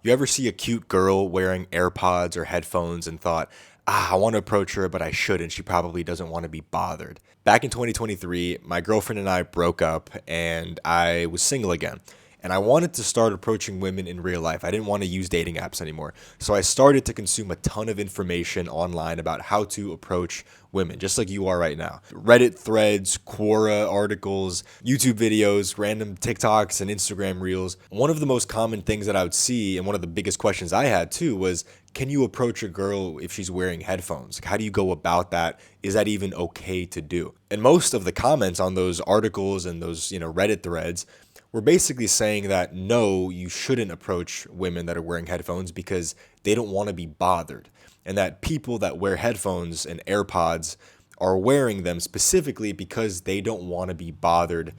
You ever see a cute girl wearing AirPods or headphones and thought, I want to approach her, but I shouldn't. She probably doesn't want to be bothered. Back in 2023, my girlfriend and I broke up and I was single again. And I wanted to start approaching women in real life. I didn't want to use dating apps anymore. So I started to consume a ton of information online about how to approach women, just like you are right now. Reddit threads, Quora articles, YouTube videos, random TikToks, and Instagram reels. One of the most common things that I would see, and one of the biggest questions I had too, was can you approach a girl if she's wearing headphones? How do you go about that? Is that even okay to do? And most of the comments on those articles and those, Reddit threads were basically saying that no, you shouldn't approach women that are wearing headphones because they don't want to be bothered. And that people that wear headphones and AirPods are wearing them specifically because they don't want to be bothered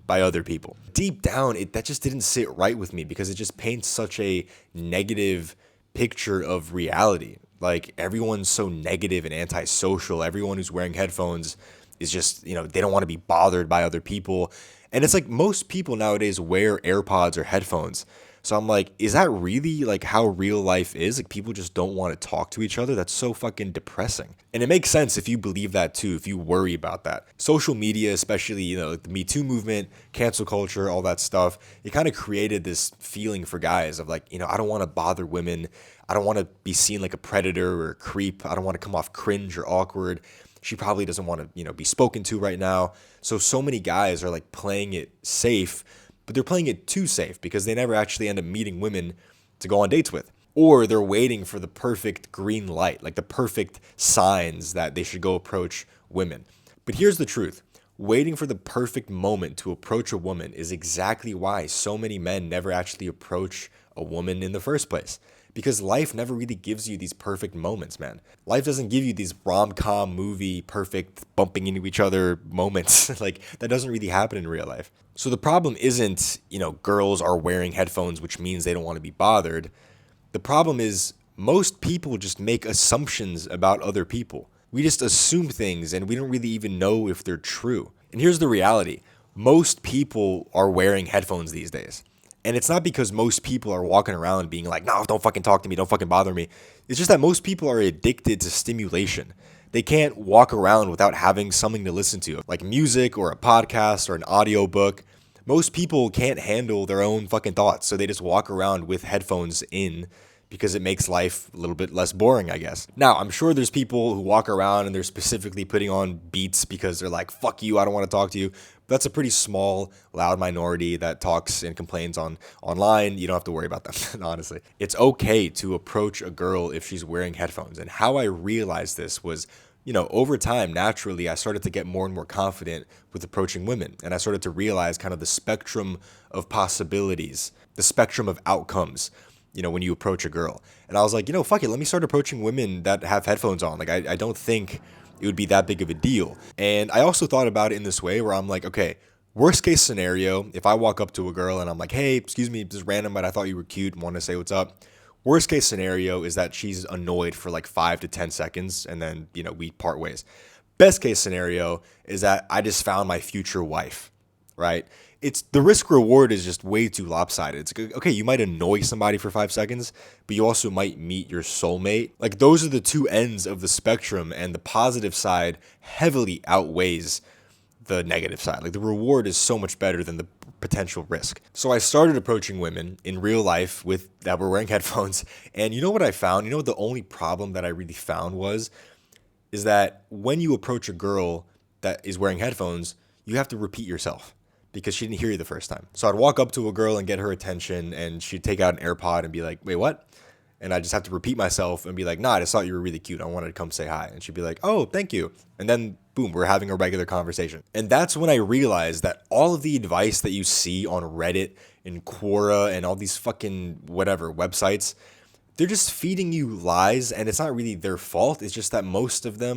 by other people. Deep down, that just didn't sit right with me because it just paints such a negative picture of reality. Like everyone's so negative and antisocial. Everyone who's wearing headphones is just, they don't want to be bothered by other people. And it's like most people nowadays wear AirPods or headphones. So I'm like, is that really like how real life is? Like people just don't want to talk to each other? That's so fucking depressing. And it makes sense if you believe that too, if you worry about that. Social media, especially, like the Me Too movement, cancel culture, all that stuff, it kind of created this feeling for guys of like, I don't want to bother women. I don't want to be seen like a predator or a creep. I don't want to come off cringe or awkward. She probably doesn't want to, be spoken to right now. So many guys are like playing it safe, but they're playing it too safe because they never actually end up meeting women to go on dates with. Or they're waiting for the perfect green light, like the perfect signs that they should go approach women. But here's the truth. Waiting for the perfect moment to approach a woman is exactly why so many men never actually approach a woman in the first place. Because life never really gives you these perfect moments, man. Life doesn't give you these rom-com movie perfect bumping into each other moments. Like that doesn't really happen in real life. So the problem isn't, girls are wearing headphones, which means they don't want to be bothered. The problem is most people just make assumptions about other people. We just assume things and we don't really even know if they're true. And here's the reality. Most people are wearing headphones these days. And it's not because most people are walking around being like, no, don't fucking talk to me, don't fucking bother me. It's just that most people are addicted to stimulation. They can't walk around without having something to listen to, like music or a podcast or an audiobook. Most people can't handle their own fucking thoughts, so they just walk around with headphones in because it makes life a little bit less boring, I guess. Now, I'm sure there's people who walk around and they're specifically putting on beats because they're like, fuck you, I don't want to talk to you. But that's a pretty small, loud minority that talks and complains online. You don't have to worry about them, honestly. It's okay to approach a girl if she's wearing headphones. And how I realized this was, over time, naturally, I started to get more and more confident with approaching women. And I started to realize kind of the spectrum of possibilities, the spectrum of outcomes when you approach a girl. And I was like, fuck it, let me start approaching women that have headphones on. Like, I don't think it would be that big of a deal. And I also thought about it in this way where I'm like, okay, worst case scenario, if I walk up to a girl and I'm like, hey, excuse me, this is random, but I thought you were cute and want to say what's up. Worst case scenario is that she's annoyed for like 5 to 10 seconds and then, we part ways. Best case scenario is that I just found my future wife, right? It's the risk reward is just way too lopsided. It's okay, you might annoy somebody for 5 seconds, but you also might meet your soulmate. Like those are the two ends of the spectrum, and the positive side heavily outweighs the negative side. Like the reward is so much better than the potential risk. So I started approaching women in real life with that were wearing headphones, and you know what I found? You know what the only problem that I really found was is that when you approach a girl that is wearing headphones, you have to repeat yourself because she didn't hear you the first time. So I'd walk up to a girl and get her attention, and she'd take out an AirPod and be like, wait, what? And I just have to repeat myself and be like, nah, I just thought you were really cute. I wanted to come say hi. And she'd be like, oh, thank you. And then boom, we're having a regular conversation. And that's when I realized that all of the advice that you see on Reddit and Quora and all these fucking whatever websites, they're just feeding you lies, and it's not really their fault. It's just that most of the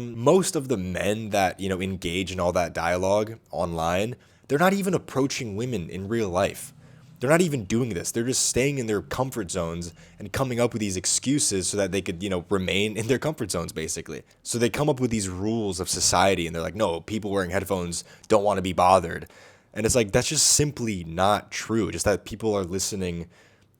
men that, engage in all that dialogue online, they're not even approaching women in real life. They're not even doing this. They're just staying in their comfort zones and coming up with these excuses so that they could, remain in their comfort zones, basically. So they come up with these rules of society, and they're like, no, people wearing headphones don't want to be bothered. And it's like, that's just simply not true. Just that people are listening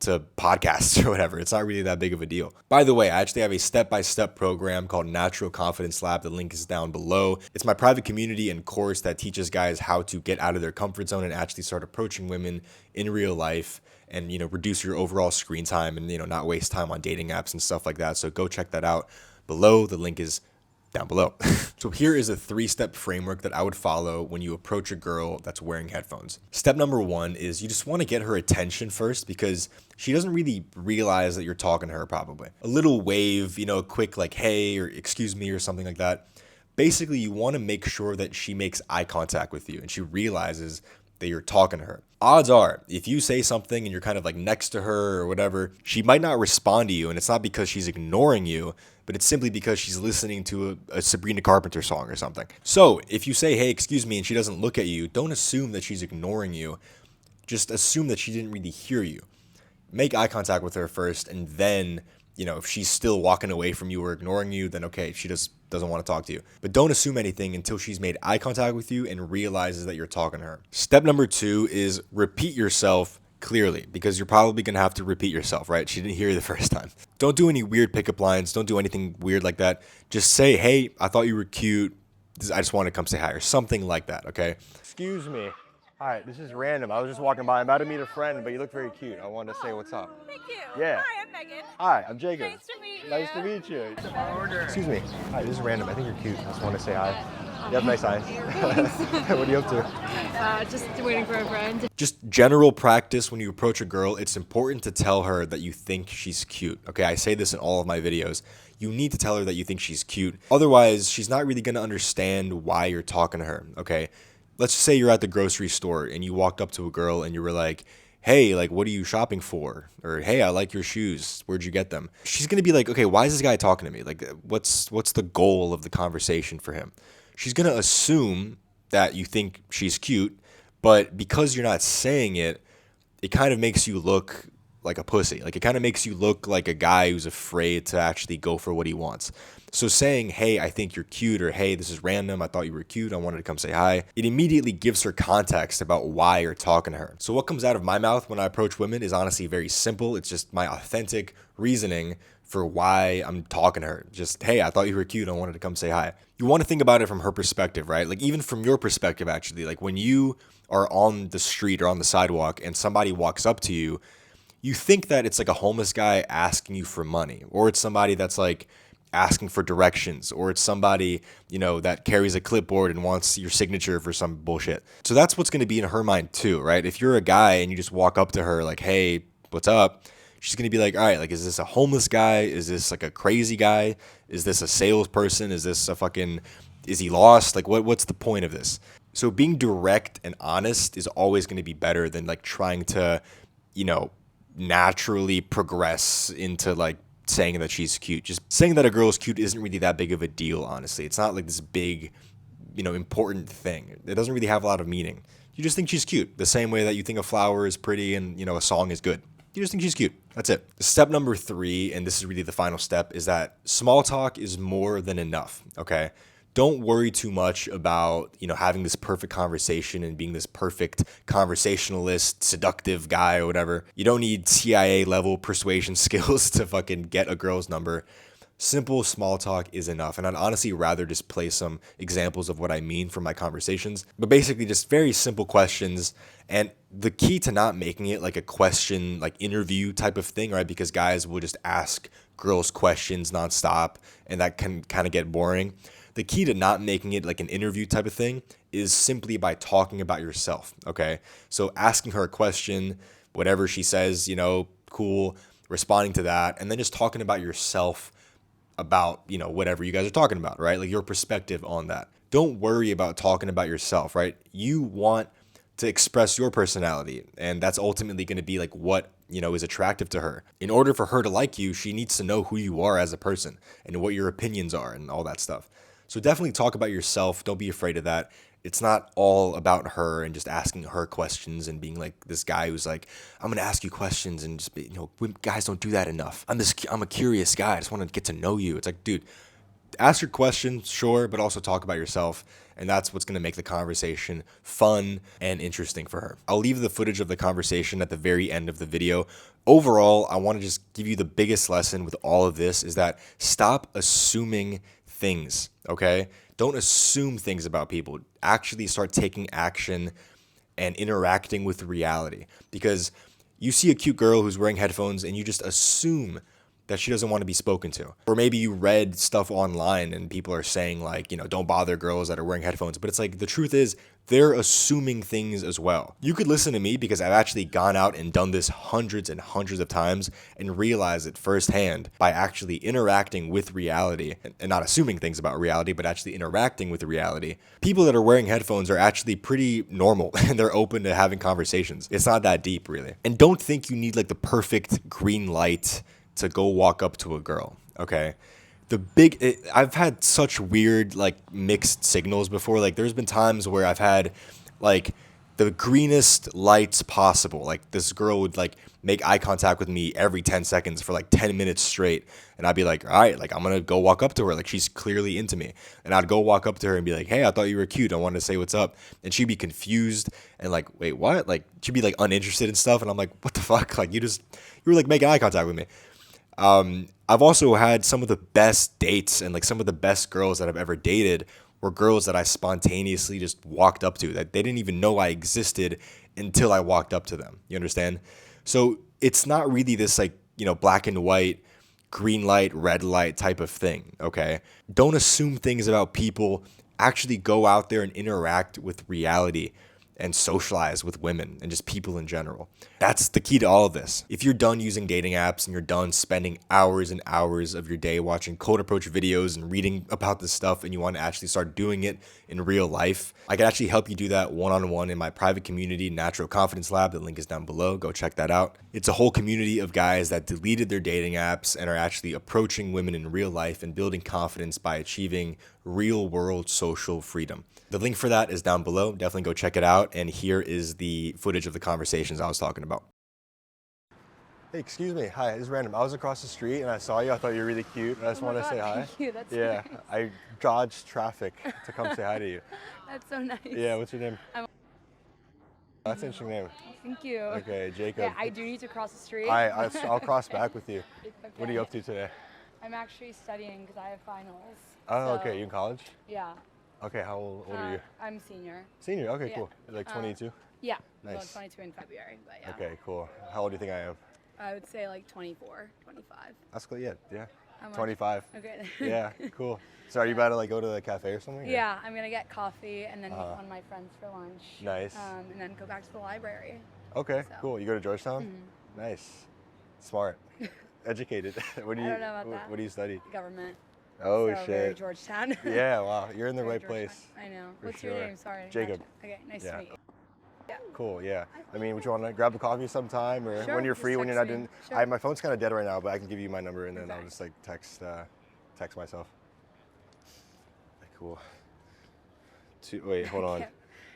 to podcasts or whatever. It's not really that big of a deal. By the way, I actually have a step-by-step program called Natural Confidence Lab. The link is down below. It's my private community and course that teaches guys how to get out of their comfort zone and actually start approaching women in real life and, reduce your overall screen time and, not waste time on dating apps and stuff like that. So go check that out below. The link is down below. So here is a 3-step framework that I would follow when you approach a girl that's wearing headphones. Step number 1 is you just want to get her attention first because she doesn't really realize that you're talking to her probably. A little wave, a quick like, hey, or excuse me, or something like that. Basically, you want to make sure that she makes eye contact with you and she realizes that you're talking to her. Odds are, if you say something and you're kind of like next to her or whatever, she might not respond to you, and it's not because she's ignoring you, but it's simply because she's listening to a Sabrina Carpenter song or something. So if you say, hey, excuse me, and she doesn't look at you, don't assume that she's ignoring you. Just assume that she didn't really hear you. Make eye contact with her first, and then, if she's still walking away from you or ignoring you, then okay, she just doesn't want to talk to you. But don't assume anything until she's made eye contact with you and realizes that you're talking to her. Step number 2 is repeat yourself clearly, because you're probably going to have to repeat yourself, right? She didn't hear you the first time. Don't do any weird pickup lines. Don't do anything weird like that. Just say, hey, I thought you were cute. I just wanted to come say hi, or something like that, okay? Excuse me. Hi, this is random. I was just walking by. I'm about to meet a friend, but you look very cute. I wanted to say what's up. Thank you. Yeah. Hi, I'm Megan. Hi, I'm Jacob. Nice to meet you. Nice to meet you. Excuse me. Hi, this is random. I think you're cute. I just want to say hi. You have nice eyes. What are you up to? Just waiting for a friend. Just general practice when you approach a girl, it's important to tell her that you think she's cute. Okay, I say this in all of my videos. You need to tell her that you think she's cute. Otherwise, she's not really going to understand why you're talking to her, okay? Let's just say you're at the grocery store and you walked up to a girl and you were like, hey, like, what are you shopping for? Or, hey, I like your shoes. Where'd you get them? She's going to be like, okay, why is this guy talking to me? Like, what's the goal of the conversation for him? She's going to assume that you think she's cute, but because you're not saying it, it kind of makes you look like a pussy. Like, it kind of makes you look like a guy who's afraid to actually go for what he wants. So saying, hey, I think you're cute, or hey, this is random, I thought you were cute, I wanted to come say hi, it immediately gives her context about why you're talking to her. So what comes out of my mouth when I approach women is honestly very simple. It's just my authentic reasoning for why I'm talking to her. Just, hey, I thought you were cute, I wanted to come say hi. You want to think about it from her perspective, right? Like, even from your perspective, actually. Like, when you are on the street or on the sidewalk and somebody walks up to you, you think that it's like a homeless guy asking you for money, or it's somebody that's like asking for directions, or it's somebody, that carries a clipboard and wants your signature for some bullshit. So that's what's going to be in her mind too, right? If you're a guy and you just walk up to her like, hey, what's up? She's going to be like, all right, like, is this a homeless guy? Is this like a crazy guy? Is this a salesperson? Is this is he lost? Like, what's the point of this? So being direct and honest is always going to be better than like trying to, naturally progress into like saying that she's cute. Just saying that a girl is cute isn't really that big of a deal, honestly. It's not like this big, important thing. It doesn't really have a lot of meaning. You just think she's cute, the same way that you think a flower is pretty and, a song is good. You just think she's cute. That's it. Step number 3, and this is really the final step, is that small talk is more than enough, okay? Don't worry too much about, having this perfect conversation and being this perfect conversationalist, seductive guy or whatever. You don't need CIA level persuasion skills to fucking get a girl's number. Simple small talk is enough. And I'd honestly rather just play some examples of what I mean from my conversations. But basically just very simple questions. And the key to not making it like a question, like interview type of thing, right? Because guys will just ask girls questions nonstop and that can kind of get boring. The key to not making it like an interview type of thing is simply by talking about yourself, okay? So asking her a question, whatever she says, cool, responding to that, and then just talking about yourself, about, whatever you guys are talking about, right? Like your perspective on that. Don't worry about talking about yourself, right? You want to express your personality, and that's ultimately going to be like what, is attractive to her. In order for her to like you, she needs to know who you are as a person and what your opinions are and all that stuff. So definitely talk about yourself. Don't be afraid of that. It's not all about her and just asking her questions and being like this guy who's like, I'm going to ask you questions and just be, guys don't do that enough. I'm a curious guy. I just want to get to know you. It's like, dude, Ask your questions, sure, but also talk about yourself. And that's what's going to make the conversation fun and interesting for her. I'll leave the footage of the conversation at the very end of the video. Overall, I want to just give you the biggest lesson with all of this is that stop assuming things, okay? Don't assume things about people. Actually start taking action and interacting with reality. Because you see a cute girl who's wearing headphones and you just assume that she doesn't want to be spoken to. Or maybe you read stuff online and people are saying like, don't bother girls that are wearing headphones. But it's like the truth is they're assuming things as well. You could listen to me because I've actually gone out and done this hundreds and hundreds of times and realized it firsthand by actually interacting with reality and not assuming things about reality, but actually interacting with reality. People that are wearing headphones are actually pretty normal and they're open to having conversations. It's not that deep really. And don't think you need like the perfect green light to go walk up to a girl, okay? I've had such weird like mixed signals before. Like there's been times where I've had like the greenest lights possible. Like this girl would like make eye contact with me every 10 seconds for like 10 minutes straight. And I'd be like, all right, like I'm going to go walk up to her. Like she's clearly into me. And I'd go walk up to her and be like, hey, I thought you were cute. I wanted to say what's up. And she'd be confused and like, wait, what? Like she'd be like uninterested in stuff. And I'm like, what the fuck? Like you were like making eye contact with me. I've also had some of the best dates and like some of the best girls that I've ever dated were girls that I spontaneously just walked up to that they didn't even know I existed until I walked up to them. You understand? So it's not really this like, black and white, green light, red light type of thing. Okay. Don't assume things about people. Actually go out there and interact with reality and socialize with women and just people in general. That's the key to all of this. If you're done using dating apps and you're done spending hours and hours of your day watching cold approach videos and reading about this stuff and you want to actually start doing it in real life, I can actually help you do that one-on-one in my private community, Natural Confidence Lab. The link is down below. Go check that out. It's a whole community of guys that deleted their dating apps and are actually approaching women in real life and building confidence by achieving real world social freedom. The link for that is down below. Definitely go check it out. And here is the footage of the conversations I was talking about. Hey, excuse me. Hi, this is random. I was across the street and I saw you. I thought you were really cute. And I just wanted to say hi. Thank you. That's Yeah, nice. I dodged traffic to come say hi to you. That's so nice. Yeah, what's your name? That's an interesting name. Thank you. Okay, Jacob. Yeah, I do need to cross the street. I'll cross back with you. Okay. What are you up to today? I'm actually studying because I have finals. Oh, So, okay. You in college? Yeah. Okay, how old are you? I'm senior. Senior? Okay, Yeah. cool. Like 22? Yeah. Well, Nice. 22 in February, but yeah. Okay, cool. How old do you think I am? I would say like 24, 25. That's cool. Yeah, yeah. How much? 25. Okay. Yeah, cool. So are you about to like go to the cafe or something? or- Yeah, I'm gonna get coffee and then meet one of my friends for lunch. Nice. And then go back to the library. Okay, So. cool. You go to Georgetown? Nice. Smart. Educated. What do you I don't know about that. What do you study? Government. Oh so Very shit. Georgetown. Yeah, wow. You're in the Very right place. Georgetown. I know. For What's sure. your name? Sorry. Jacob. Gotcha. Okay, nice Yeah. to meet you. Cool, yeah. I mean, would you want to grab a coffee sometime or Sure, when you're just free, when you're not text me. doing Sure. my phone's kind of dead right now, but I can give you my number and then I'll Okay. just like text myself. Cool. Wait, hold on. Dodge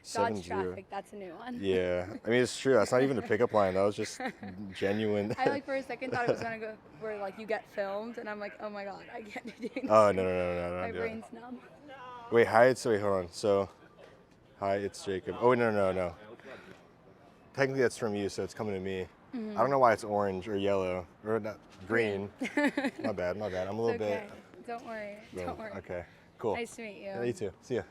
70. traffic. That's a new one. Yeah, I mean it's true. That's not even a pickup line. That was just genuine. I like for a second thought it was gonna go where like you get filmed, and I'm like, oh my god, I can't be doing this. Oh no! My don't do it. brain's numb. Wait, wait, hold on. So, hi, it's Jacob. Oh no. Technically that's from you, so it's coming to me. I don't know why it's orange or yellow or not green. My bad. I'm a little Okay. bit. Don't worry. Don't worry. Okay, cool. Nice to meet you. Yeah, you too. See ya.